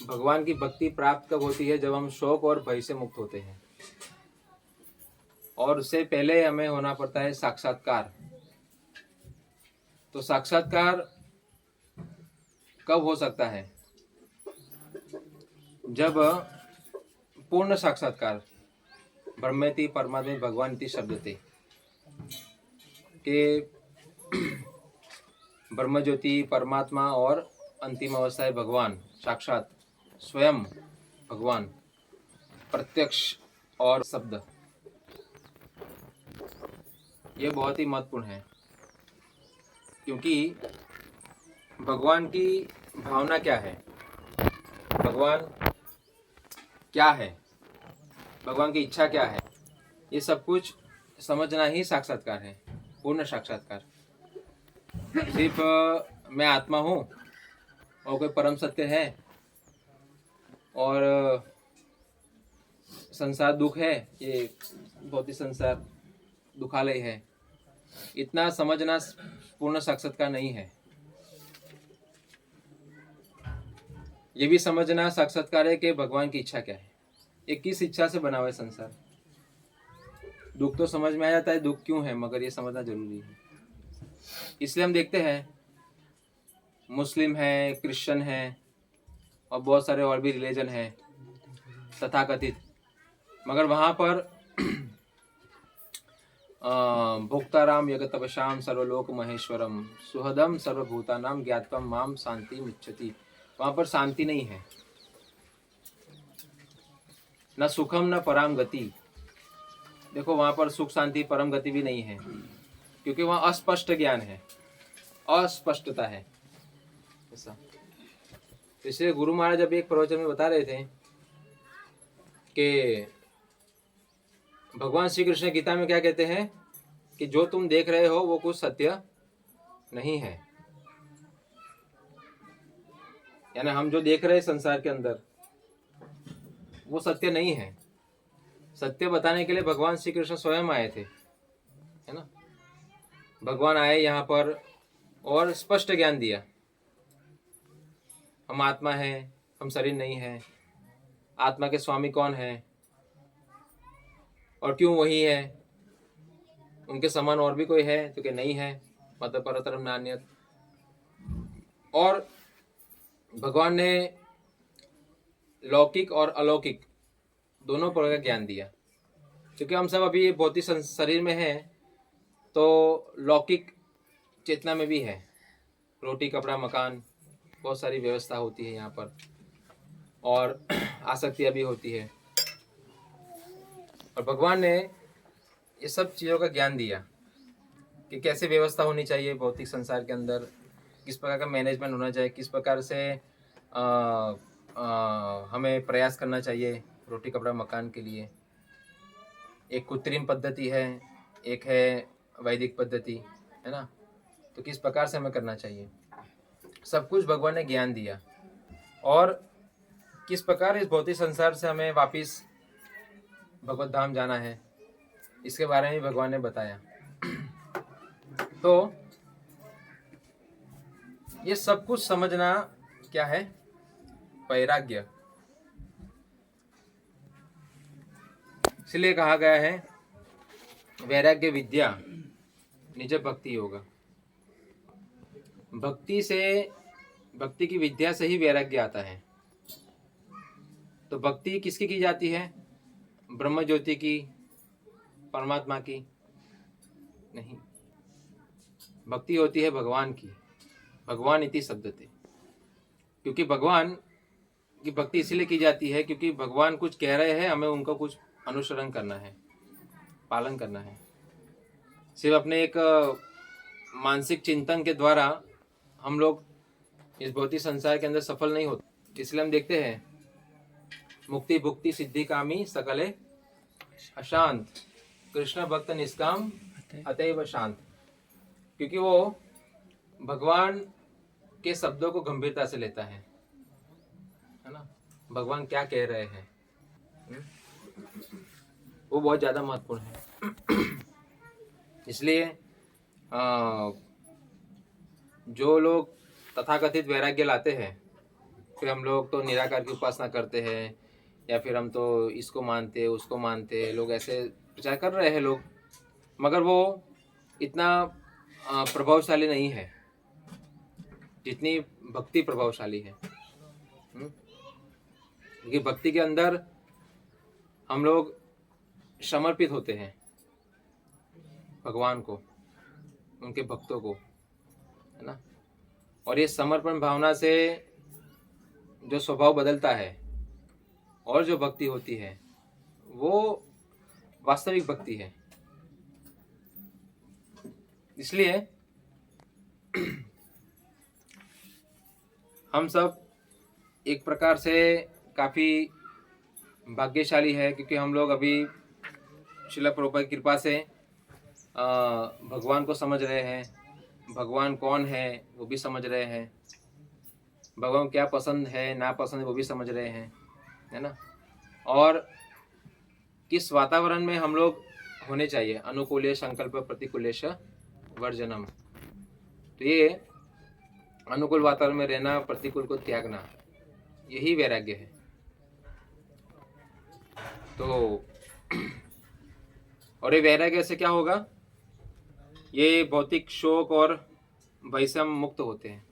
भगवान की भक्ति प्राप्त कब होती है? जब हम शोक और भय से मुक्त होते हैं। और उससे पहले हमें होना पड़ता है साक्षात्कार। तो साक्षात्कार कब हो सकता है? जब पूर्ण साक्षात्कार, ब्रह्मेति परमात्मे भगवान इति शब्दते, के ब्रह्म ज्योति परमात्मा और अंतिम अवस्था है भगवान, साक्षात स्वयं भगवान, प्रत्यक्ष और शब्द। ये बहुत ही महत्वपूर्ण है, क्योंकि भगवान की भावना क्या है, भगवान क्या है, भगवान की इच्छा क्या है, ये सब कुछ समझना ही साक्षात्कार है, पूर्ण साक्षात्कार। सिर्फ मैं आत्मा हूँ और कोई परम सत्य है और संसार दुख है, ये भौतिक संसार दुखालय है, इतना समझना पूर्ण साक्षात्कार नहीं है। ये भी समझना साक्षात्कार है कि भगवान की इच्छा क्या है, ये किस इच्छा से बना हुआ है संसार। दुख तो समझ में आ जाता है दुख क्यों है, मगर ये समझना जरूरी है। इसलिए हम देखते हैं मुस्लिम है, क्रिश्चियन है और बहुत सारे और भी रिलीजन है तथाकथित, मगर वहाँ पर भोक्ताराम जगतपशाम सर्वलोक महेश्वरम सुहदम सर्वभूतानाम ज्ञात्वम माम शांति मिच्छति, वहाँ पर शांति नहीं है, न सुखम न पराम गति। देखो वहाँ पर सुख शांति परम गति भी नहीं है, क्योंकि वहाँ अस्पष्ट ज्ञान है, अस्पष्टता है ऐसा। इसलिए गुरु महाराज जब एक प्रवचन में बता रहे थे कि भगवान श्री कृष्ण गीता में क्या कहते हैं कि जो तुम देख रहे हो वो कुछ सत्य नहीं है, यानी हम जो देख रहे हैं संसार के अंदर वो सत्य नहीं है। सत्य बताने के लिए भगवान श्री कृष्ण स्वयं आए थे, है ना। भगवान आए यहाँ पर और स्पष्ट ज्ञान दिया, हम आत्मा है, हम शरीर नहीं है, आत्मा के स्वामी कौन है और क्यों वही है, उनके समान और भी कोई है तो कि नहीं है, मतलब परतरम नान्यत। और भगवान ने लौकिक और अलौकिक दोनों प्रकार का ज्ञान दिया, क्योंकि हम सब अभी भौतिक शरीर में हैं तो लौकिक चेतना में भी है, रोटी कपड़ा मकान बहुत सारी व्यवस्था होती है यहाँ पर, और आसक्तियाँ भी होती है। और भगवान ने ये सब चीज़ों का ज्ञान दिया कि कैसे व्यवस्था होनी चाहिए भौतिक संसार के अंदर, किस प्रकार का मैनेजमेंट होना चाहिए, किस प्रकार से हमें प्रयास करना चाहिए रोटी कपड़ा मकान के लिए। एक कृत्रिम पद्धति है, एक है वैदिक पद्धति, है ना। तो किस प्रकार से हमें करना चाहिए, सब कुछ भगवान ने ज्ञान दिया। और किस प्रकार इस भौतिक संसार से हमें वापिस भगवत धाम जाना है, इसके बारे में भगवान ने बताया। तो ये सब कुछ समझना क्या है, वैराग्य। इसलिए कहा गया है वैराग्य विद्या निज भक्ति योगा। भक्ति से, भक्ति की विद्या से ही वैराग्य आता है। तो भक्ति किसकी की जाती है, ब्रह्म ज्योति की, परमात्मा की नहीं, भक्ति होती है भगवान की, भगवान इति शब्दते। क्योंकि भगवान की भक्ति इसलिए की जाती है क्योंकि भगवान कुछ कह रहे हैं, हमें उनका कुछ अनुसरण करना है, पालन करना है। सिर्फ अपने एक मानसिक चिंतन के द्वारा हम लोग इस भौतिक संसार के अंदर सफल नहीं होते। इसलिए हम देखते हैं मुक्ति भुक्ति सिद्धि कामी सकले अशांत, कृष्ण भक्त निष्काम अतएव शांत। क्योंकि वो भगवान के शब्दों को गंभीरता से लेता है ना, भगवान क्या कह रहे हैं वो बहुत ज़्यादा महत्वपूर्ण है। इसलिए जो लोग तथाकथित वैराग्य लाते हैं फिर हम लोग तो निराकार की उपासना करते हैं, या फिर हम तो इसको मानते उसको मानते, लोग ऐसे प्रचार कर रहे हैं लोग, मगर वो इतना प्रभावशाली नहीं है जितनी भक्ति प्रभावशाली है। क्योंकि भक्ति के अंदर हम लोग समर्पित होते हैं भगवान को, उनके भक्तों को, है ना। और ये समर्पण भावना से जो स्वभाव बदलता है और जो भक्ति होती है वो वास्तविक भक्ति है। इसलिए हम सब एक प्रकार से काफ़ी भाग्यशाली है, क्योंकि हम लोग अभी श्रील प्रभुपाद की कृपा से भगवान को समझ रहे हैं, भगवान कौन है वो भी समझ रहे हैं, भगवान क्या पसंद है ना पसंद है वो भी समझ रहे हैं, है ना। और किस वातावरण में हम लोग होने चाहिए, अनुकूल संकल्प प्रतिकूलेश वर्जनम। तो ये अनुकूल वातावरण में रहना, प्रतिकूल को त्यागना, यही वैराग्य है। तो और ये वैराग्य से क्या होगा, ये भौतिक शोक और भय से हम मुक्त होते हैं।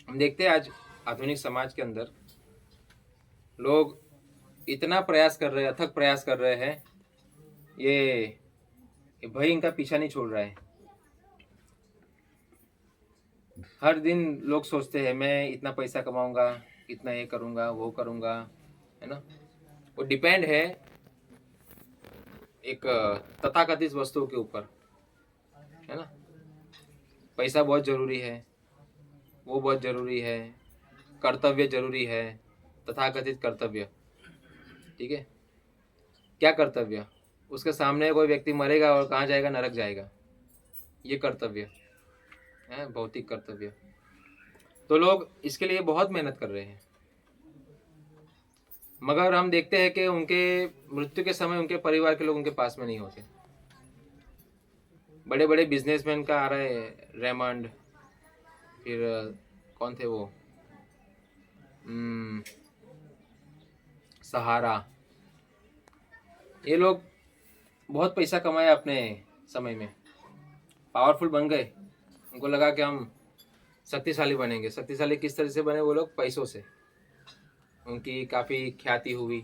हम देखते हैं आज आधुनिक समाज के अंदर लोग इतना प्रयास कर रहे हैं, अथक प्रयास कर रहे हैं, ये भय इनका पीछा नहीं छोड़ रहा है। हर दिन लोग सोचते हैं मैं इतना पैसा कमाऊंगा, इतना ये करूंगा वो करूंगा, है ना। वो डिपेंड है एक तथाकथित वस्तुओं के ऊपर, है ना। पैसा बहुत जरूरी है, वो बहुत जरूरी है, कर्तव्य जरूरी है, तथाकथित कर्तव्य, ठीक है। क्या कर्तव्य, उसके सामने कोई व्यक्ति मरेगा और कहाँ जाएगा, नरक जाएगा, ये कर्तव्य है, भौतिक कर्तव्य। तो लोग इसके लिए बहुत मेहनत कर रहे हैं, मगर हम देखते हैं कि उनके मृत्यु के समय उनके परिवार के लोग उनके पास में नहीं होते। बड़े बड़े बिजनेसमैन का आ रहा है, रेमंड, फिर कौन थे वो, सहारा, ये लोग बहुत पैसा कमाया अपने समय में, पावरफुल बन गए, उनको लगा कि हम शक्तिशाली बनेंगे। शक्तिशाली किस तरह से बने वो लोग, पैसों से, उनकी काफ़ी ख्याति हुई।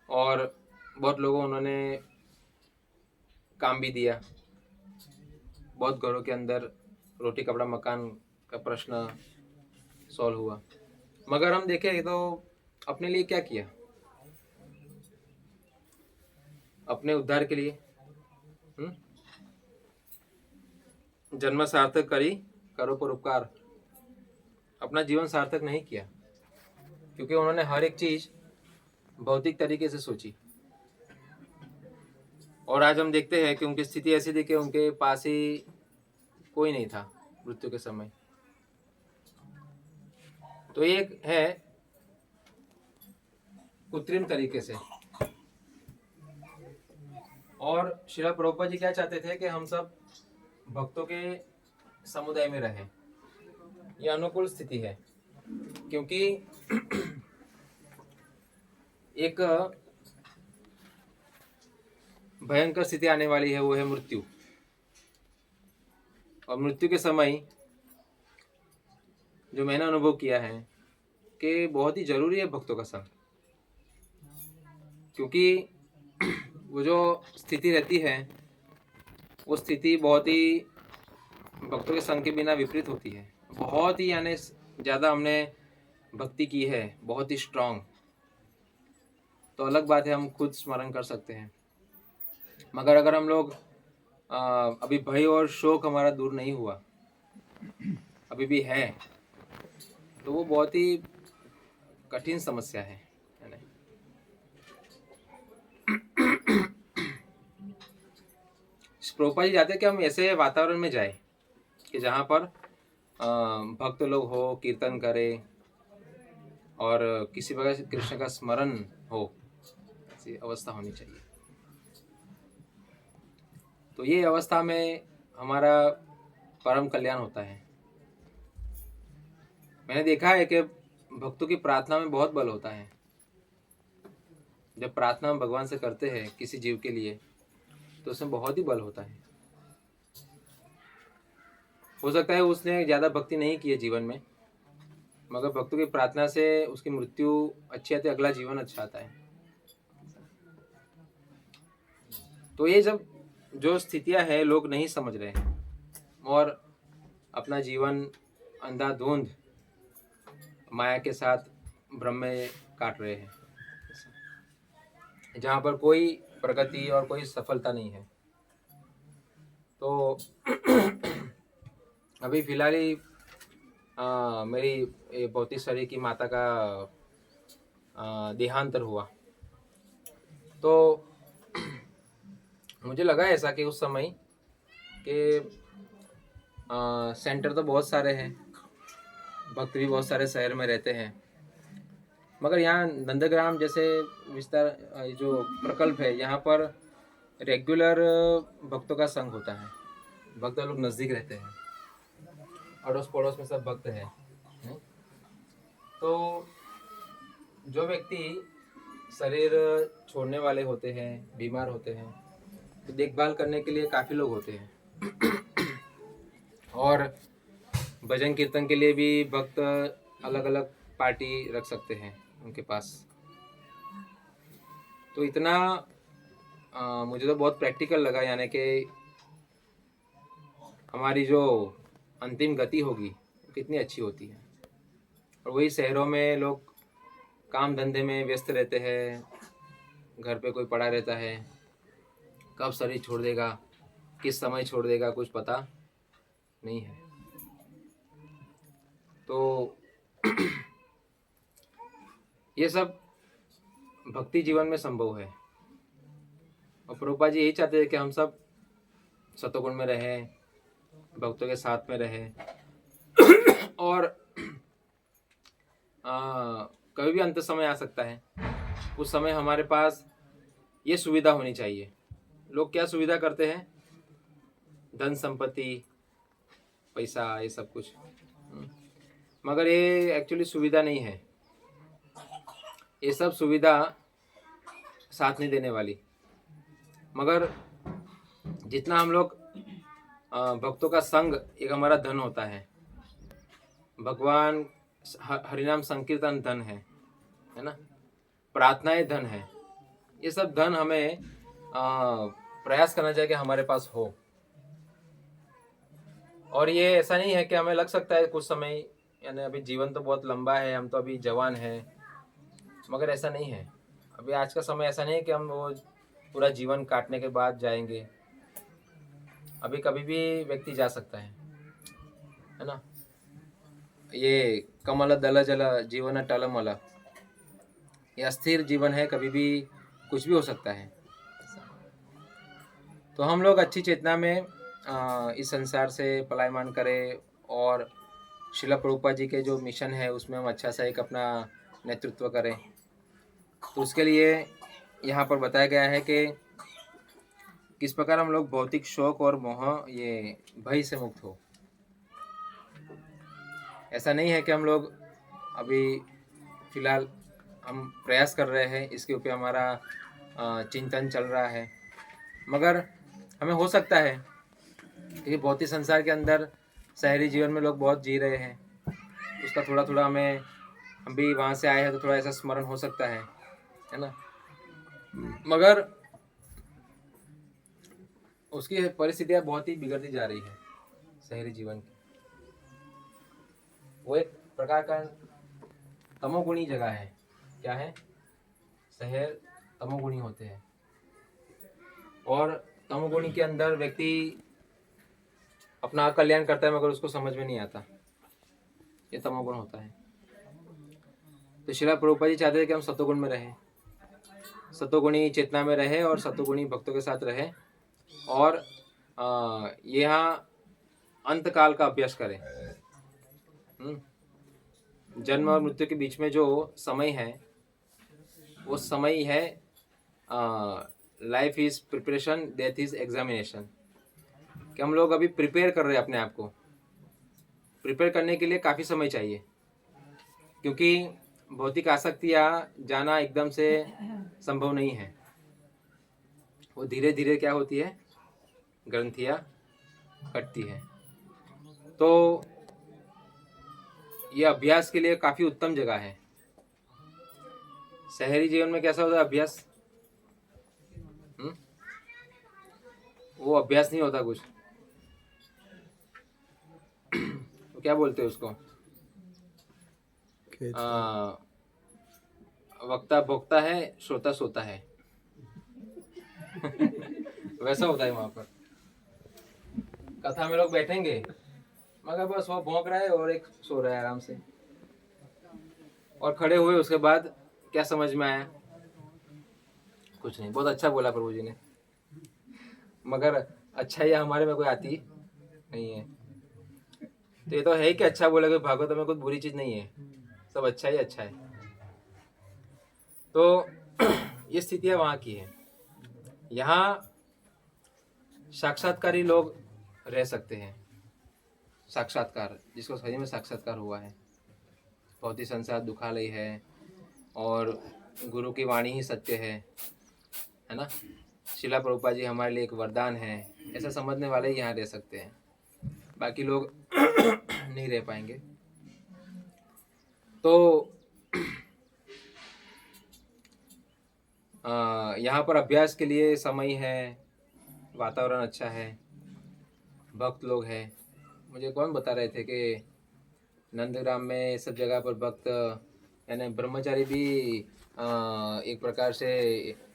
और बहुत लोगों उन्होंने काम भी दिया, बहुत घरों के अंदर रोटी कपड़ा मकान का प्रश्न सॉल्व हुआ। मगर हम देखें तो अपने लिए क्या किया, अपने उद्धार के लिए जन्म सार्थक करी करो परोपकार, अपना जीवन सार्थक नहीं किया, क्योंकि उन्होंने हर एक चीज भौतिक तरीके से सोची। और आज हम देखते हैं कि उनकी स्थिति ऐसी थी कि उनके पास ही कोई नहीं था मृत्यु के समय। तो एक है कृत्रिम तरीके से। और श्रील प्रभुपाद जी क्या चाहते थे कि हम सब भक्तों के समुदाय में रहें। यह अनुकूल स्थिति है, क्योंकि एक भयंकर स्थिति आने वाली है, वो है मृत्यु। और मृत्यु के समय जो मैंने अनुभव किया है कि बहुत ही जरूरी है भक्तों का संग, क्योंकि वो जो स्थिति रहती है वो स्थिति बहुत ही भक्तों के संग के बिना विपरीत होती है। बहुत ही यानी ज़्यादा हमने भक्ति की है, बहुत ही स्ट्रांग, तो अलग बात है, हम खुद स्मरण कर सकते हैं। मगर अगर हम लोग अभी भय और शोक हमारा दूर नहीं हुआ, अभी भी है, तो वो बहुत ही कठिन समस्या है ना। प्रभुपाद जी चाहते हैं कि हम ऐसे वातावरण में जाए कि जहाँ पर भक्त लोग हो, कीर्तन करें और किसी प्रकार से कृष्ण का स्मरण हो, ऐसी अवस्था होनी चाहिए। तो ये अवस्था में हमारा परम कल्याण होता है। मैंने देखा है कि भक्तों की प्रार्थना में बहुत बल होता है। जब प्रार्थना हम भगवान से करते हैं किसी जीव के लिए, तो उसमें बहुत ही बल होता है। हो सकता है उसने ज़्यादा भक्ति नहीं की है जीवन में, मगर भक्तों की प्रार्थना से उसकी मृत्यु अच्छी आती है, अगला जीवन अच्छा आता है। तो ये जब जो स्थितियां हैं लोग नहीं समझ रहे हैं और अपना जीवन अंधाधुंध माया के साथ भ्रम में काट रहे हैं, जहाँ पर कोई प्रगति और कोई सफलता नहीं है। तो अभी फिलहाल ही मेरी ये भौतिक शरीर की माता का देहांतर हुआ। तो मुझे लगा ऐसा कि उस समय कि सेंटर तो बहुत सारे हैं, भक्त भी बहुत सारे शहर में रहते हैं, मगर यहाँ नंदग्राम जैसे विस्तार जो प्रकल्प है, यहाँ पर रेगुलर भक्तों का संग होता है। भक्त लोग नज़दीक रहते हैं, अड़ोस पड़ोस में सब भक्त हैं। तो जो व्यक्ति शरीर छोड़ने वाले होते हैं, बीमार होते हैं, तो देखभाल करने के लिए काफ़ी लोग होते हैं। और भजन कीर्तन के लिए भी भक्त अलग अलग पार्टी रख सकते हैं उनके पास। तो इतना मुझे तो बहुत प्रैक्टिकल लगा, यानी कि हमारी जो अंतिम गति होगी कितनी अच्छी होती है। और वही शहरों में लोग काम धंधे में व्यस्त रहते हैं, घर पे कोई पड़ा रहता है, कब शरीर छोड़ देगा, किस समय छोड़ देगा, कुछ पता नहीं है। तो ये सब भक्ति जीवन में संभव है। और प्रभुपाद जी यही चाहते हैं कि हम सब सतोगुण में रहें, भक्तों के साथ में रहें, और कभी भी अंत समय आ सकता है, उस समय हमारे पास ये सुविधा होनी चाहिए। लोग क्या सुविधा करते हैं, धन संपत्ति, पैसा, ये सब कुछ, मगर ये एक्चुअली सुविधा नहीं है। ये सब सुविधा साथ नहीं देने वाली। मगर जितना हम लोग भक्तों का संग एक हमारा धन होता है। भगवान हरिनाम संकीर्तन धन है ना, प्रार्थनाएं धन है। ये सब धन हमें प्रयास करना चाहिए कि हमारे पास हो। और ये ऐसा नहीं है कि हमें लग सकता है कुछ समय, यानी अभी जीवन तो बहुत लंबा है, हम तो अभी जवान हैं, मगर ऐसा नहीं है। अभी आज का समय ऐसा नहीं है कि हम वो पूरा जीवन काटने के बाद जाएंगे। अभी कभी भी व्यक्ति जा सकता है ना। ये कमल दल जल जीवन टलमल, ये अस्थिर जीवन है, कभी भी कुछ भी हो सकता है। तो हम लोग अच्छी चेतना में इस संसार से पलायमान करें और शिला प्रभुपाद जी के जो मिशन है उसमें हम अच्छा सा एक अपना नेतृत्व करें। तो उसके लिए यहाँ पर बताया गया है कि किस प्रकार हम लोग भौतिक शौक और मोह, ये भय से मुक्त हो। ऐसा नहीं है कि हम लोग अभी फिलहाल हम प्रयास कर रहे हैं, इसके ऊपर हमारा चिंतन चल रहा है, मगर हमें हो सकता है कि भौतिक संसार के अंदर शहरी जीवन में लोग बहुत जी रहे हैं, उसका थोड़ा थोड़ा हम भी वहाँ से आए हैं तो थोड़ा ऐसा स्मरण हो सकता है ना। मगर उसकी परिस्थितियाँ बहुत ही बिगड़ती जा रही है शहरी जीवन की। वो एक प्रकार का तमोगुणी जगह है। क्या है? शहर तमोगुणी होते हैं, और तमोगुणी के अंदर व्यक्ति अपना कल्याण करता है, मगर उसको समझ में नहीं आता, ये तमोगुण होता है। तो श्रील प्रभुपाद जी चाहते थे कि हम सतोगुण में रहें, सतोगुणी चेतना में रहे और सतोगुणी भक्तों के साथ रहे, और यहाँ अंत काल का अभ्यास करें। जन्म और मृत्यु के बीच में जो समय है वो समय है life is preparation, death is examination. कि हम लोग अभी प्रिपेयर कर रहे हैं अपने आप को। प्रिपेयर करने के लिए काफ़ी समय चाहिए, क्योंकि भौतिक आसक्तियाँ जाना एकदम से संभव नहीं है। वो धीरे धीरे क्या होती है, ग्रंथियाँ कटती है। तो ये अभ्यास के लिए काफ़ी उत्तम जगह है। शहरी जीवन में कैसा होता है अभ्यास? वो अभ्यास नहीं होता कुछ। तो क्या बोलते हैं उसको? वक्ता भोक्ता है, श्रोता सोता है। वैसा होता है वहां पर। कथा में लोग बैठेंगे मगर बस वो भौंक रहा है और एक सो रहा है आराम से, और खड़े हुए उसके बाद क्या समझ में आया? कुछ नहीं। बहुत अच्छा बोला प्रभु जी ने, मगर अच्छाई हमारे में कोई आती नहीं है। तो ये तो है कि अच्छा बोला कि भागवत में कुछ बुरी चीज नहीं है, सब अच्छा ही अच्छा है। तो ये स्थितियां वहाँ की है। यहाँ साक्षात्कारी लोग रह सकते हैं। साक्षात्कार, जिसको सही में साक्षात्कार हुआ है। भौतिक संसार दुखालय है और गुरु की वाणी ही सत्य है ना। शिला प्रभुपाद जी हमारे लिए एक वरदान है, ऐसा समझने वाले ही यहाँ रह सकते हैं। बाकी लोग नहीं रह पाएंगे। तो यहाँ पर अभ्यास के लिए समय है, वातावरण अच्छा है, भक्त लोग हैं। मुझे कौन बता रहे थे कि नंदग्राम में सब जगह पर भक्त, यानी ब्रह्मचारी भी एक प्रकार से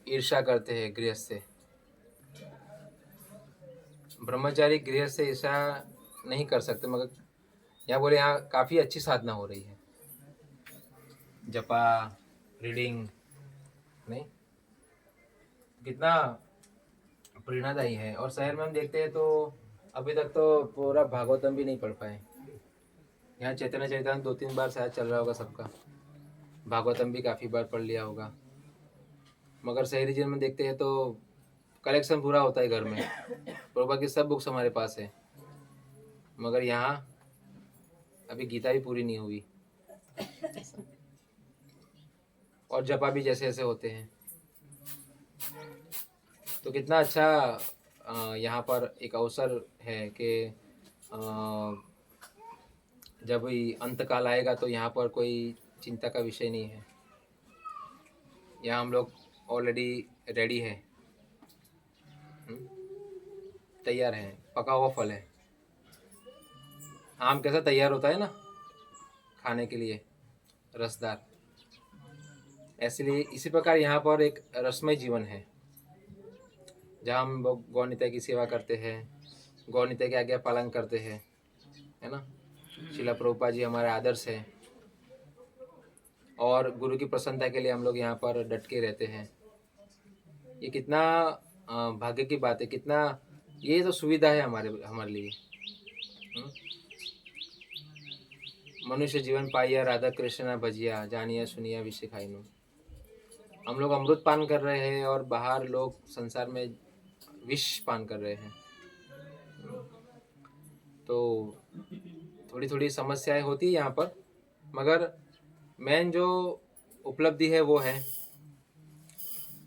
ईर्ष्या करते हैं गृहस्थ से। ब्रह्मचारी गृहस्थ से ईर्ष्या नहीं कर सकते, मगर यहाँ बोले यहाँ काफ़ी अच्छी साधना हो रही है, जपा रीडिंग नहीं, कितना प्रेरणादायी है। और शहर में हम देखते हैं तो अभी तक तो पूरा भागवतम भी नहीं पढ़ पाए। यहाँ चैतन्य चरितामृत 2-3 बार शायद चल रहा होगा सबका, भागवतम भी काफ़ी बार पढ़ लिया होगा। मगर शहरी जीवन में देखते हैं तो कलेक्शन पूरा होता है घर में, प्रभुपाद की सब बुक्स हमारे पास है, मगर यहाँ अभी गीता भी पूरी नहीं हुई और जपा भी जैसे जैसे होते हैं। तो कितना अच्छा यहाँ पर एक अवसर है कि जब अंत काल आएगा तो यहाँ पर कोई चिंता का विषय नहीं है। यहाँ हम लोग ऑलरेडी रेडी है, तैयार है, पका हुआ फल है। आम कैसा तैयार होता है ना खाने के लिए, रसदार, इसलिए इसी प्रकार यहाँ पर एक रसमय जीवन है, जहाँ हम लोग गौनिता की सेवा करते हैं, गौनिता की आज्ञा पालन करते हैं, है ना। शिला प्रभुपाद जी हमारे आदर्श है और गुरु की प्रसन्नता के लिए हम लोग यहाँ पर डट के रहते हैं। ये कितना भाग्य की बात है, कितना ये तो सुविधा है हमारे लिए। मनुष्य जीवन पाइया, राधा कृष्ण भजिया, जानिया सुनिया विषय खाइनु। हम लोग अमृत पान कर रहे हैं और बाहर लोग संसार में विष पान कर रहे हैं। तो थोड़ी थोड़ी समस्याएं होती है यहाँ पर, मगर मेन जो उपलब्धि है वो है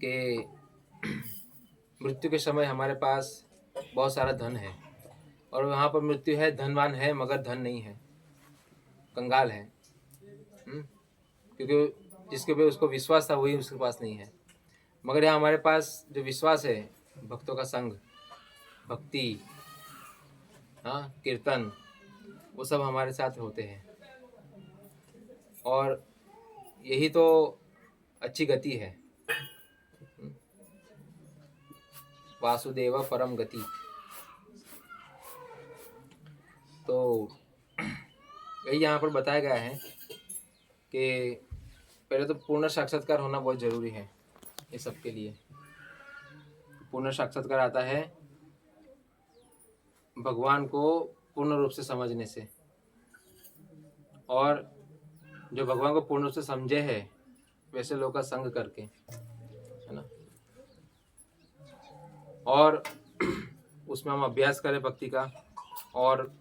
कि मृत्यु के समय हमारे पास बहुत सारा धन है, और वहाँ पर मृत्यु है, धनवान है मगर धन नहीं है, कंगाल है। क्योंकि जिसके ऊपर उसको विश्वास था वही उसके पास नहीं है। मगर यहाँ हमारे पास जो विश्वास है, भक्तों का संग, भक्ति, हाँ, कीर्तन, वो सब हमारे साथ होते हैं, और यही तो अच्छी गति है। वासुदेव परम गति। तो यही यहाँ पर बताया गया है कि पहले तो पूर्ण साक्षात्कार होना बहुत जरूरी है ये सब के लिए। पूर्ण साक्षात्कार आता है भगवान को पूर्ण रूप से समझने से, और जो भगवान को पूर्ण रूप से समझे है वैसे लोगों का संग करके, है ना। और उसमें हम अभ्यास करें भक्ति का, और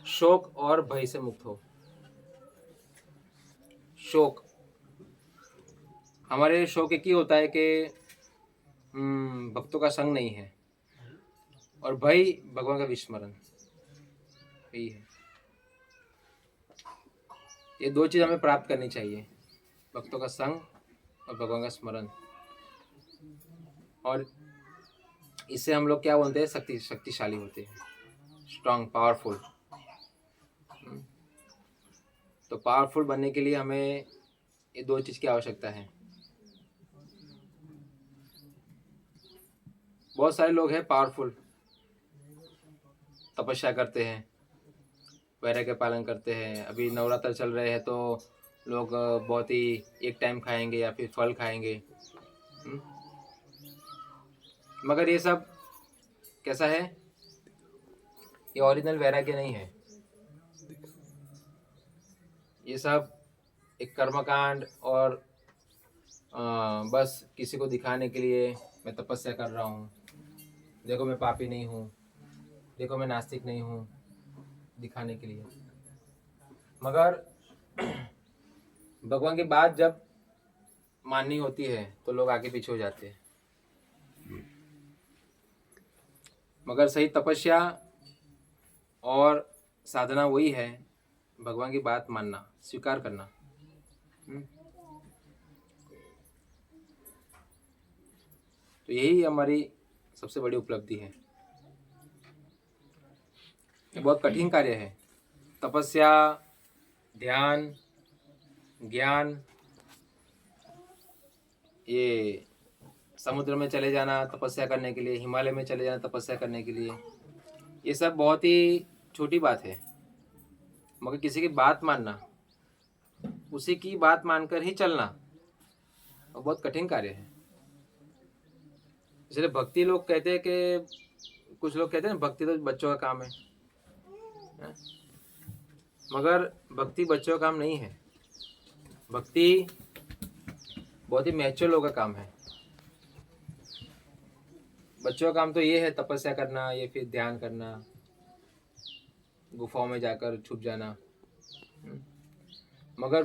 शोक और भय से मुक्त हो। शोक, हमारे शोक एक ही होता है कि भक्तों का संग नहीं है, और भय भगवान का विस्मरण, यही है। ये दो चीज़ हमें प्राप्त करनी चाहिए, भक्तों का संग और भगवान का स्मरण। और इससे हम लोग क्या बोलते हैं, शक्तिशाली होते हैं, स्ट्रांग, पावरफुल। तो पावरफुल बनने के लिए हमें ये दो चीज़ की आवश्यकता है। बहुत सारे लोग हैं पावरफुल, तपस्या करते हैं, वैराग्य पालन करते हैं। अभी नवरात्र चल रहे हैं तो लोग बहुत ही एक टाइम खाएंगे या फिर फल खाएंगे। मगर ये सब कैसा है, ये ओरिजिनल वैराग्य नहीं है। ये सब एक कर्मकांड, और बस किसी को दिखाने के लिए मैं तपस्या कर रहा हूँ, देखो मैं पापी नहीं हूँ, देखो मैं नास्तिक नहीं हूँ, दिखाने के लिए। मगर भगवान की बात जब माननी होती है तो लोग आगे पीछे हो जाते हैं। मगर सही तपस्या और साधना वही है, भगवान की बात मानना, स्वीकार करना। तो यही हमारी सबसे बड़ी उपलब्धि है। ये बहुत कठिन कार्य है, तपस्या, ध्यान, ज्ञान, ये समुद्र में चले जाना तपस्या करने के लिए, हिमालय में चले जाना तपस्या करने के लिए, ये सब बहुत ही छोटी बात है। मगर किसी की बात मानना, उसी की बात मानकर ही चलना, वो बहुत कठिन कार्य है। इसलिए भक्ति लोग कहते हैं कि, कुछ लोग कहते हैं भक्ति तो बच्चों का काम है, मगर भक्ति बच्चों का काम नहीं है। भक्ति बहुत ही मैच्योर लोगों का काम है। बच्चों का काम तो ये है तपस्या करना, ये फिर ध्यान करना, गुफाओं में जाकर छुप जाना। मगर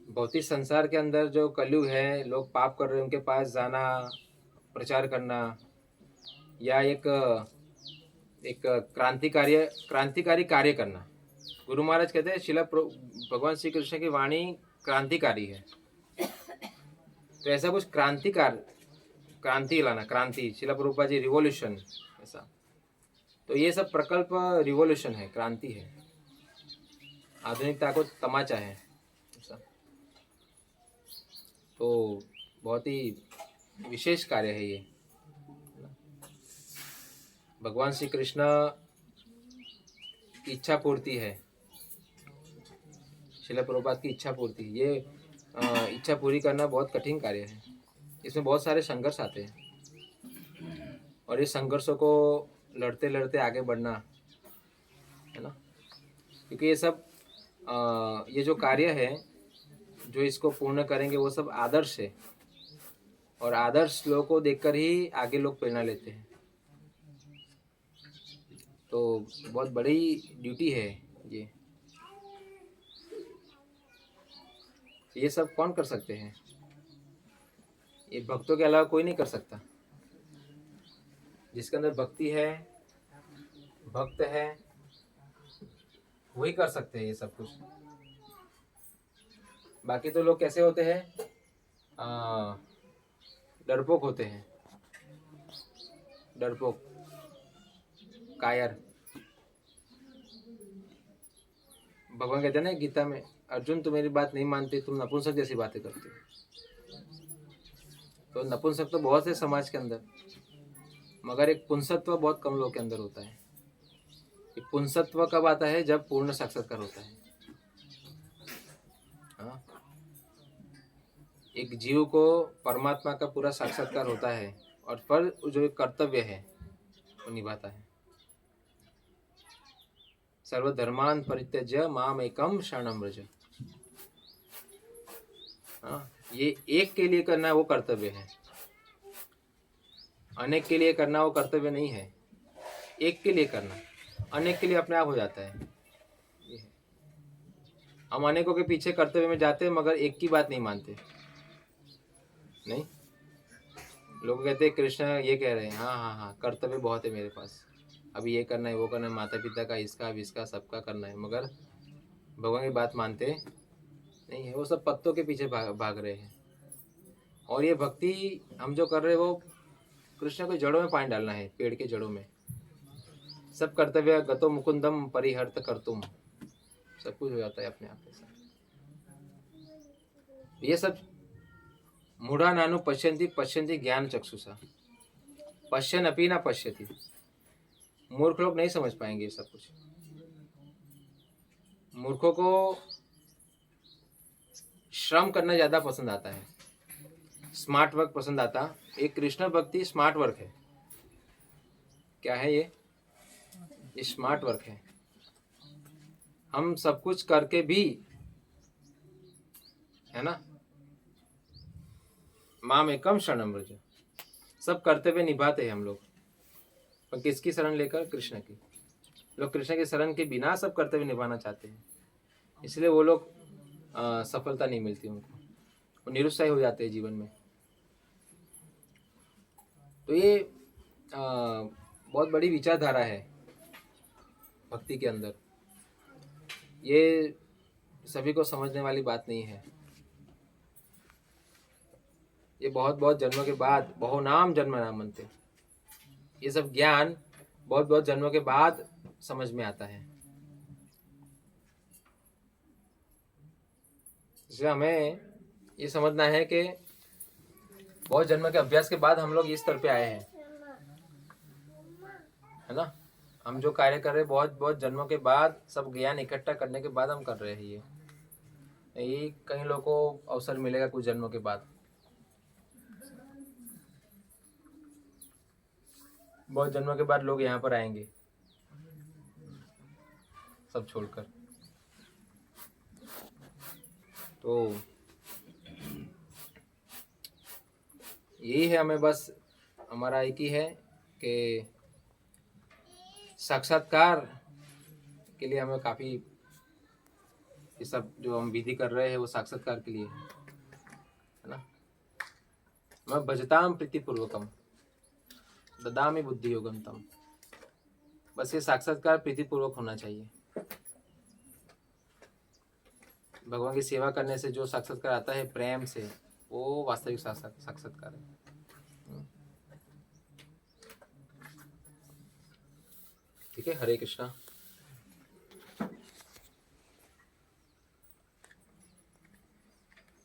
भौतिक संसार के अंदर जो कलयुग है, लोग पाप कर रहे हैं, उनके पास जाना, प्रचार करना, या एक क्रांतिकारी कार्य करना। गुरु महाराज कहते हैं शिला भगवान श्री कृष्ण की वाणी क्रांतिकारी है। तो ऐसा कुछ क्रांति लाना, क्रांति, शिला प्रभुपाद जी रिवॉल्यूशन, ऐसा। तो ये सब प्रकल्प रिवॉल्यूशन है, क्रांति है, आधुनिकता को तमाचा है ऐसा। तो बहुत ही विशेष कार्य है ये। भगवान श्री कृष्ण की इच्छा पूर्ति है, शिला प्रभुपाद की इच्छा पूर्ति। ये इच्छा पूरी करना बहुत कठिन कार्य है, इसमें बहुत सारे संघर्ष आते हैं, और इस संघर्षों को लड़ते लड़ते आगे बढ़ना है ना। क्योंकि ये सब ये जो कार्य है, जो इसको पूर्ण करेंगे वो सब आदर्श है, और आदर्श लोगों को देखकर ही आगे लोग प्रेरणा लेते हैं। तो बहुत बड़ी ड्यूटी है ये सब कौन कर सकते हैं? ये भक्तों के अलावा कोई नहीं कर सकता। जिसके अंदर भक्ति है, भक्त है, वही कर सकते हैं ये सब कुछ। बाकी तो लोग कैसे होते हैं, डरपोक होते हैं, डरपोक, कायर। भगवान कहते हैं ना गीता में, अर्जुन तुम मेरी बात नहीं मानते, तुम नपुंसक जैसी बातें करते हो। तो नपुंसक तो बहुत है समाज के अंदर, मगर एक पुंसत्व बहुत कम लोगों के अंदर होता है। ये पुंसत्व कब आता है? जब पूर्ण साक्षात्कार होता है। हाँ, एक जीव को परमात्मा का पूरा साक्षात्कार होता है, और फिर जो कर्तव्य है वो निभाता है। सर्वधर्मान परित्यज्य माम एकम शरणम व्रज। हाँ, ये एक के लिए करना वो कर्तव्य है, अनेक के लिए करना वो कर्तव्य नहीं है। एक के लिए करना, अनेक के लिए अपने आप हो जाता है। हम अनेकों के पीछे कर्तव्य में जाते हैं मगर एक की बात नहीं मानते। नहीं, लोग कहते हैं कृष्ण ये कह रहे हैं, हाँ हाँ हाँ कर्तव्य बहुत है मेरे पास, अभी ये करना है वो करना है, माता पिता का इसका इसका सबका करना है, मगर भगवान की बात मानते नहीं है। वो सब पत्तों के पीछे भाग रहे हैं। और ये भक्ति हम जो कर रहे हैं वो कृष्ण को जड़ों में पानी डालना है, पेड़ के जड़ों में। सब कर्तव्य गतो मुकुंदम परिहर्त कर्तुम, सब कुछ हो जाता है अपने आप ऐसा। ये सब मूढ़ा नानु पश्यन्ति पश्यन्ति ज्ञान चक्षुषा, पश्यन अपि ना पश्यति। मूर्ख लोग नहीं समझ पाएंगे ये सब कुछ। मूर्खों को श्रम करना ज्यादा पसंद आता है, स्मार्ट वर्क पसंद आता। एक कृष्ण भक्ति स्मार्ट वर्क है। क्या है ये स्मार्ट वर्क है। हम सब कुछ करके भी, है ना, माम एकम शरणम व्रज, सब कर्तव्य निभाते हैं हम लोग, पर किसकी शरण लेकर? कृष्ण की। लोग कृष्ण की शरण के बिना सब कर्तव्य निभाना चाहते हैं, इसलिए वो लोग सफलता नहीं मिलती उनको, वो निरुत्साही हो जाते हैं जीवन में। तो ये बहुत बड़ी विचारधारा है भक्ति के अंदर। ये सभी को समझने वाली बात नहीं है। ये बहुत बहुत जन्मों के बाद, बहु नाम जन्म नाम मनते, ये सब ज्ञान बहुत बहुत जन्मों के बाद समझ में आता है। इसलिए हमें ये समझना है कि बहुत जन्म के अभ्यास के बाद हम लोग इस स्तर पे आए हैं, है ना। हम जो कार्य कर रहे हैं बहुत बहुत जन्मों के बाद, सब ज्ञान इकट्ठा करने के बाद हम कर रहे हैं। ये कई लोगों को अवसर मिलेगा कुछ जन्मों के बाद। बहुत जन्मों के बाद लोग यहाँ पर आएंगे सब छोड़कर। तो यही है, हमें बस हमारा एक ही है कि साक्षात्कार के लिए हमें काफ़ी, ये सब जो हम विधि कर रहे हैं वो साक्षात्कार के लिए है ना। मैं भजताम प्रीतिपूर्वकम ददामी बुद्धि योगम तम, बस ये साक्षात्कार प्रीतिपूर्वक होना चाहिए। भगवान की सेवा करने से जो साक्षात्कार आता है प्रेम से, वो वास्तविक साक्षात्कार है। ठीक है, हरे कृष्णा।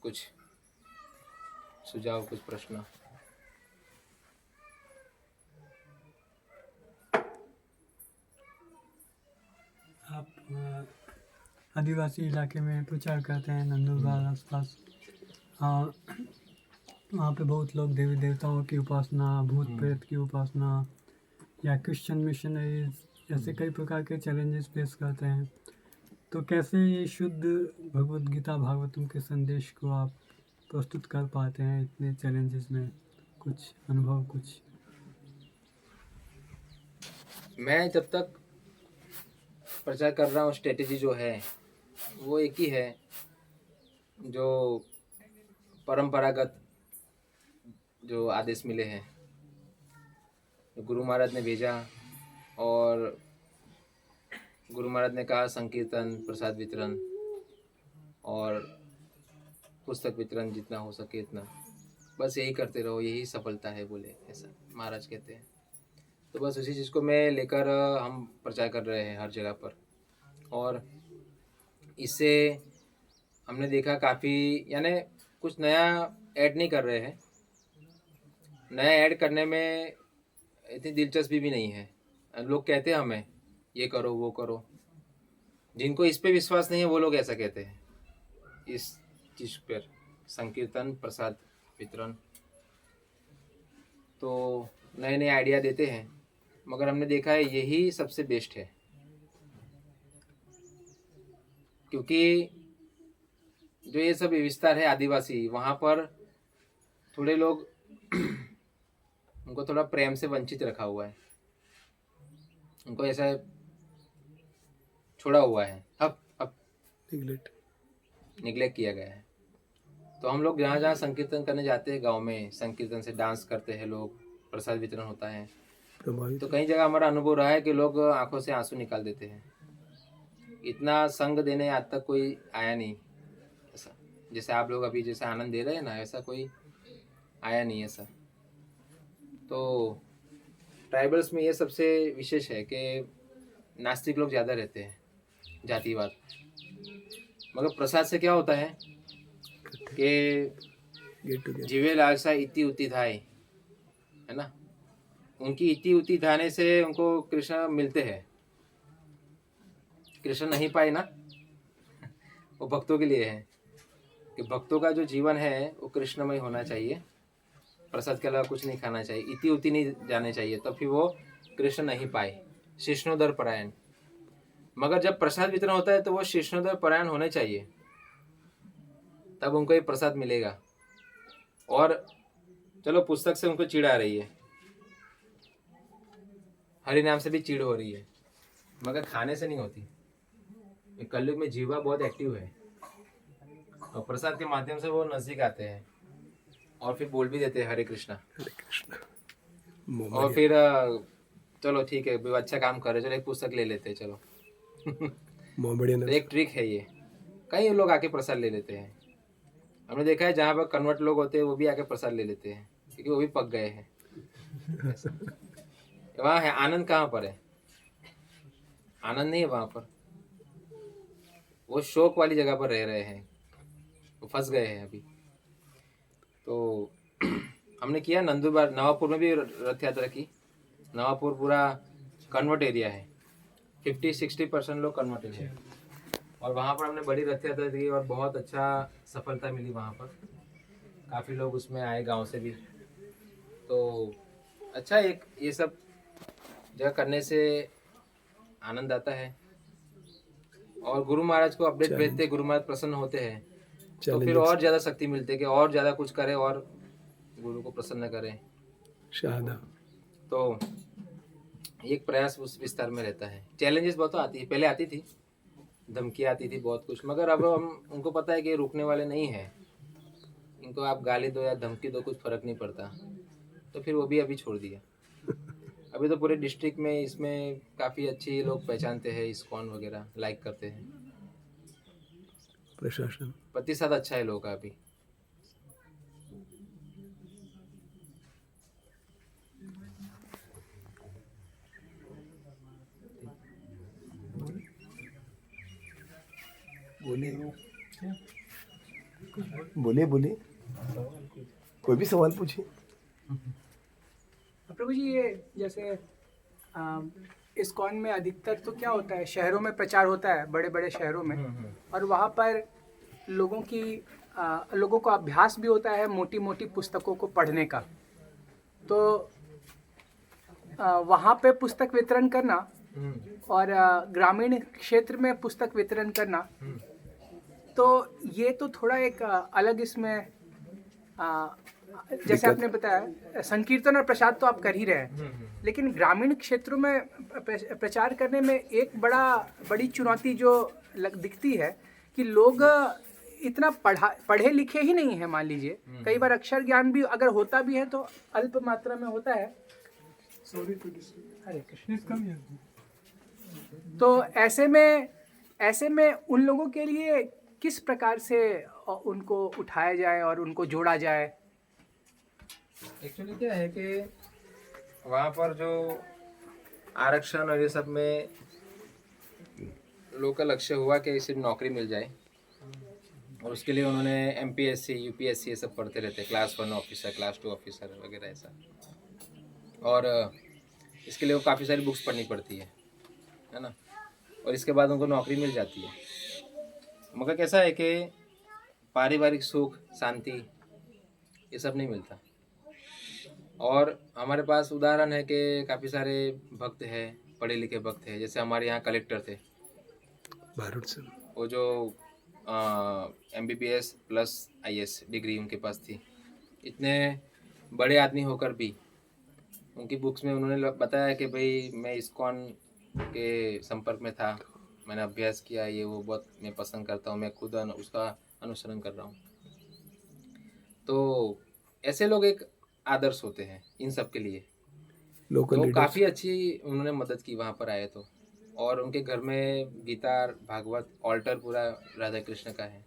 कुछ सुझाव, कुछ प्रश्न? आप आदिवासी इलाके में प्रचार करते हैं, नंदुरबार आसपास, वहाँ पे बहुत लोग देवी देवताओं की उपासना, भूत प्रेत की उपासना, या क्रिश्चियन मिशनरीज, ऐसे कई प्रकार के चैलेंजेस फेस करते हैं। तो कैसे ये शुद्ध भगवद गीता भागवतम के संदेश को आप प्रस्तुत कर पाते हैं इतने चैलेंजेस में? कुछ अनुभव, कुछ? मैं जब तक प्रचार कर रहा हूँ, स्ट्रेटेजी जो है वो एक ही है, जो परंपरागत जो आदेश मिले हैं, गुरु महाराज ने भेजा, और गुरु महाराज ने कहा संकीर्तन, प्रसाद वितरण और पुस्तक वितरण जितना हो सके इतना, बस यही करते रहो, यही सफलता है बोले, ऐसा महाराज कहते हैं। तो बस उसी चीज़ को मैं लेकर हम प्रचार कर रहे हैं हर जगह पर। और इससे हमने देखा काफ़ी, यानी कुछ नया ऐड नहीं कर रहे हैं, नया ऐड करने में इतनी दिलचस्पी भी नहीं है। लोग कहते हैं हमें ये करो वो करो, जिनको इस पे विश्वास नहीं है वो लोग ऐसा कहते हैं इस चीज़ पर, संकीर्तन प्रसाद वितरण। तो नए नए आइडिया देते हैं, मगर हमने देखा है यही सबसे बेस्ट है, क्योंकि जो ये सब विस्तार है आदिवासी, वहाँ पर थोड़े लोग उनको थोड़ा प्रेम से वंचित रखा हुआ है, उनको ऐसा छोड़ा हुआ है, अब नेग्लेक्ट। निग्लेक्ट किया गया है। तो हम लोग जहाँ जहाँ संकीर्तन करने जाते हैं, गांव में संकीर्तन से डांस करते हैं लोग, प्रसाद वितरण होता है, प्रभावित तो कई जगह हमारा अनुभव रहा है कि लोग आंखों से आंसू निकाल देते हैं। इतना संग देने आज तक कोई आया नहीं ऐसा, जैसे आप लोग अभी जैसे आनंद दे रहे हैं ना, ऐसा कोई आया नहीं ऐसा। तो ट्राइबल्स में ये सबसे विशेष है कि नास्तिक लोग ज़्यादा रहते हैं, जातिवाद। मगर प्रसाद से क्या होता है कि गेट टुगेदर जीवे लालसा इति उति धाय, है ना, उनकी इति उति धाने से उनको कृष्ण मिलते हैं। कृष्ण नहीं पाए ना, वो भक्तों के लिए है कि भक्तों का जो जीवन है वो कृष्णमय होना चाहिए, प्रसाद के अलावा कुछ नहीं खाना चाहिए, इति उति नहीं जाने चाहिए, तो फिर वो कृष्ण नहीं पाए, शिष्णोदर परायण। मगर जब प्रसाद वितरण होता है तो वो शिष्णोदर परायण होने चाहिए, तब उनको ये प्रसाद मिलेगा। और चलो पुस्तक से उनको चिढ़ आ रही है, हरि नाम से भी चिढ़ हो रही है, मगर खाने से नहीं होती। ये कलयुग में जीवा बहुत एक्टिव है, और प्रसाद के माध्यम से वो नजदीक आते हैं और फिर बोल भी देते हैं हरे कृष्णा। हरे कृष्ण और मोहम्मद फिर चलो ठीक है, अच्छा काम कर रहे, चलो एक पुस्तक ले लेते हैं चलो। मोहम्मदियन तो एक ट्रिक है ये, कई लोग आके प्रसाद ले लेते हैं। हमने देखा है जहाँ पर कन्वर्ट लोग होते हैं वो भी आके प्रसाद ले लेते हैं, क्योंकि वो भी पक गए हैं। वहाँ है आनंद, कहाँ पर है आनंद? नहीं है वहाँ पर, वो शोक वाली जगह पर रह रहे हैं, वो फंस गए हैं अभी। तो हमने किया नंदुरबार, नवापुर में भी रथ यात्रा की। नवापुर पूरा कन्वर्ट एरिया है, 50-60% लोग कन्वर्ट एरिया है, और वहाँ पर हमने बड़ी रथ यात्रा की और बहुत अच्छा सफलता मिली वहाँ पर। काफ़ी लोग उसमें आए गांव से भी। तो अच्छा, एक ये सब जगह करने से आनंद आता है, और गुरु महाराज को अपडेट भेजते, गुरु महाराज प्रसन्न होते हैं, तो फिर और ज़्यादा शक्ति मिलती है कि और ज़्यादा कुछ करें और गुरु को प्रसन्न करें। शाहदा तो एक प्रयास उस विस्तार में रहता है। चैलेंजेस बहुत आती है, पहले आती थी, धमकी आती थी बहुत कुछ, मगर अब हम उनको पता है कि रुकने वाले नहीं है, इनको आप गाली दो या धमकी दो कुछ फर्क नहीं पड़ता, तो फिर वो भी अभी छोड़ दिया। अभी तो पूरे डिस्ट्रिक्ट में इसमें काफ़ी अच्छी लोग पहचानते हैं, इस्कॉन वगैरह लाइक करते हैं, प्रशासन प्रतिशत अच्छा है लोगों का अभी। बोले बोले बोले कोई भी सवाल पूछिए। प्रभु जी, ये जैसे इस्कॉन में अधिकतर तो क्या होता है, शहरों में प्रचार होता है, बड़े बड़े शहरों में, और वहाँ पर लोगों को अभ्यास भी होता है मोटी मोटी पुस्तकों को पढ़ने का। तो वहाँ पे पुस्तक वितरण करना और ग्रामीण क्षेत्र में पुस्तक वितरण करना, तो ये तो थोड़ा एक अलग इसमें जैसे आपने बताया संकीर्तन और प्रसाद तो आप कर ही रहे हैं, लेकिन ग्रामीण क्षेत्रों में प्रचार करने में एक बड़ी चुनौती जो दिखती है कि लोग इतना पढ़े लिखे ही नहीं है। मान लीजिए कई बार अक्षर ज्ञान भी अगर होता भी है तो अल्प मात्रा में होता है। हरे कृष्ण। तो ऐसे में उन लोगों के लिए किस प्रकार से उनको उठाया जाए और उनको जोड़ा जाए? एक्चुअली क्या है कि वहाँ पर जो आरक्षण और ये सब में लोगों का लक्ष्य हुआ कि सिर्फ नौकरी मिल जाए, और उसके लिए उन्होंने MPSC UPSC ये सब पढ़ते रहते हैं, क्लास 1 ऑफिसर, क्लास 2 ऑफिसर वगैरह ऐसा, और इसके लिए वो काफ़ी सारी बुक्स पढ़नी पड़ती है ना, और इसके बाद उनको नौकरी मिल जाती है। मगर कैसा है कि पारिवारिक सुख शांति ये सब नहीं मिलता। और हमारे पास उदाहरण है कि काफ़ी सारे भक्त हैं, पढ़े लिखे भक्त हैं, जैसे हमारे यहाँ कलेक्टर थे, भारत से वो जो MBBS प्लस IS डिग्री उनके पास थी, इतने बड़े आदमी होकर भी उनकी बुक्स में उन्होंने बताया कि भाई मैं इस्कॉन के संपर्क में था, मैंने अभ्यास किया, ये वो बहुत मैं पसंद करता हूँ, मैं खुद उसका अनुसरण कर रहा हूँ। तो ऐसे लोग एक आदर्श होते हैं इन सब के लिए। लोकल तो लीडर्स। काफ़ी अच्छी उन्होंने मदद की वहाँ पर आए तो, और उनके घर में गीता भागवत ऑल्टर पूरा राधा कृष्ण का है।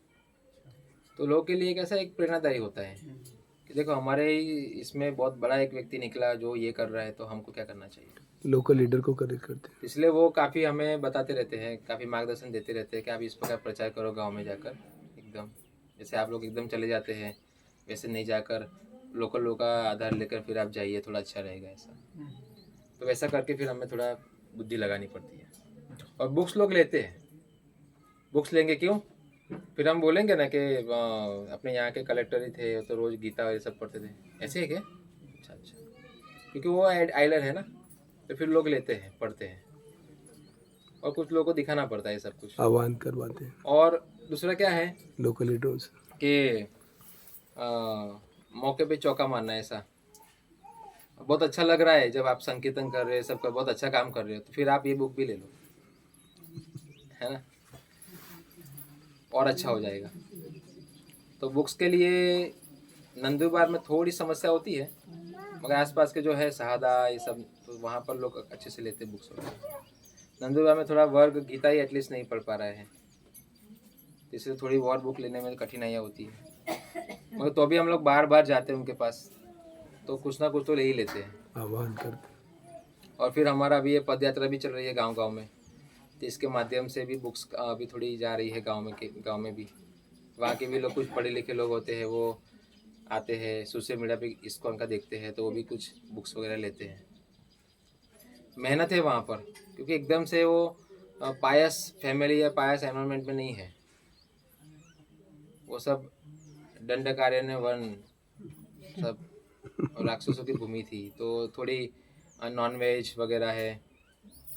तो लोगों के लिए कैसा एक प्रेरणादायी होता है कि देखो हमारे ही इसमें बहुत बड़ा एक व्यक्ति निकला जो ये कर रहा है, तो हमको क्या करना चाहिए। लोकल लीडर को करेक्ट करते हैं। इसलिए वो काफ़ी हमें बताते रहते हैं, काफ़ी मार्गदर्शन देते रहते हैं कि आप इस प्रकार प्रचार करो गांव में जाकर। एकदम जैसे आप लोग एकदम चले जाते हैं वैसे नहीं जाकर लोकल लोगों का आधार लेकर फिर आप जाइए, थोड़ा अच्छा रहेगा ऐसा। तो वैसा करके फिर हमें थोड़ा बुद्धि लगानी पड़ती है। और बुक्स लोग लेते हैं, बुक्स लेंगे क्यों? फिर हम बोलेंगे ना कि अपने यहाँ के कलेक्टर ही थे तो रोज़ गीता और ये सब पढ़ते थे, ऐसे है क्या? अच्छा अच्छा, क्योंकि वो आइलर है ना, तो फिर लोग लेते हैं, पढ़ते हैं। और कुछ लोगों को दिखाना पड़ता है सब कुछ। आह्वान करवाते हैं और दूसरा क्या है लोकल लीडर्स। कि मौके पे चौका मारना, ऐसा बहुत अच्छा लग रहा है जब आप संकीर्तन कर रहे हैं, सबका बहुत अच्छा काम कर रहे हो, तो फिर आप ये बुक भी ले लो, है ना, और अच्छा हो जाएगा। तो बुक्स के लिए नंदुरबार में थोड़ी समस्या होती है, मगर आसपास के जो है शहादा ये सब, तो वहाँ पर लोग अच्छे से लेते हैं बुक्स वगैरह। नंदुरबार में थोड़ा वर्ग गीता ही एटलीस्ट नहीं पढ़ पा रहा है, इसलिए थोड़ी और बुक लेने में कठिनाइयाँ होती है। मगर तो भी हम लोग बार बार जाते हैं उनके पास, तो कुछ ना कुछ तो ले ही लेते हैं। आह्वान करते हैं। और फिर हमारा अभी ये पद यात्रा भी चल रही है गांव गांव में, तो इसके माध्यम से भी बुक्स अभी थोड़ी जा रही है गांव में भी। वहाँ के भी लोग कुछ पढ़े लिखे लोग होते हैं, वो आते हैं सोशल मीडिया पे इसको का देखते हैं, तो वो भी कुछ बुक्स वगैरह लेते हैं। मेहनत है वहाँ पर, क्योंकि एकदम से वो पायस फैमिली या पायस एनवायरनमेंट में नहीं है। वो सब दंडकारण्य वन सब और राक्षसों की भूमि थी, तो थोड़ी नॉन वेज वगैरह है,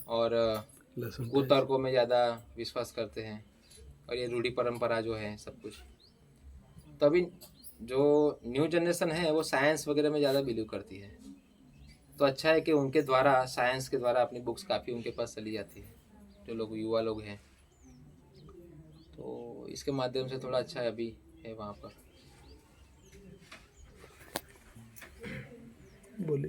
और लहसुन प्याज। कुतर्कों में ज़्यादा विश्वास करते हैं, और ये रूढ़ी परंपरा जो है सब कुछ। तो अभी जो न्यू जनरेशन है वो साइंस वगैरह में ज़्यादा बिलीव करती है, तो अच्छा है कि उनके द्वारा, साइंस के द्वारा अपनी बुक्स काफ़ी उनके पास चली जाती है, जो लोग युवा लोग हैं। तो इसके माध्यम से थोड़ा अच्छा है अभी है वहाँ पर। बोले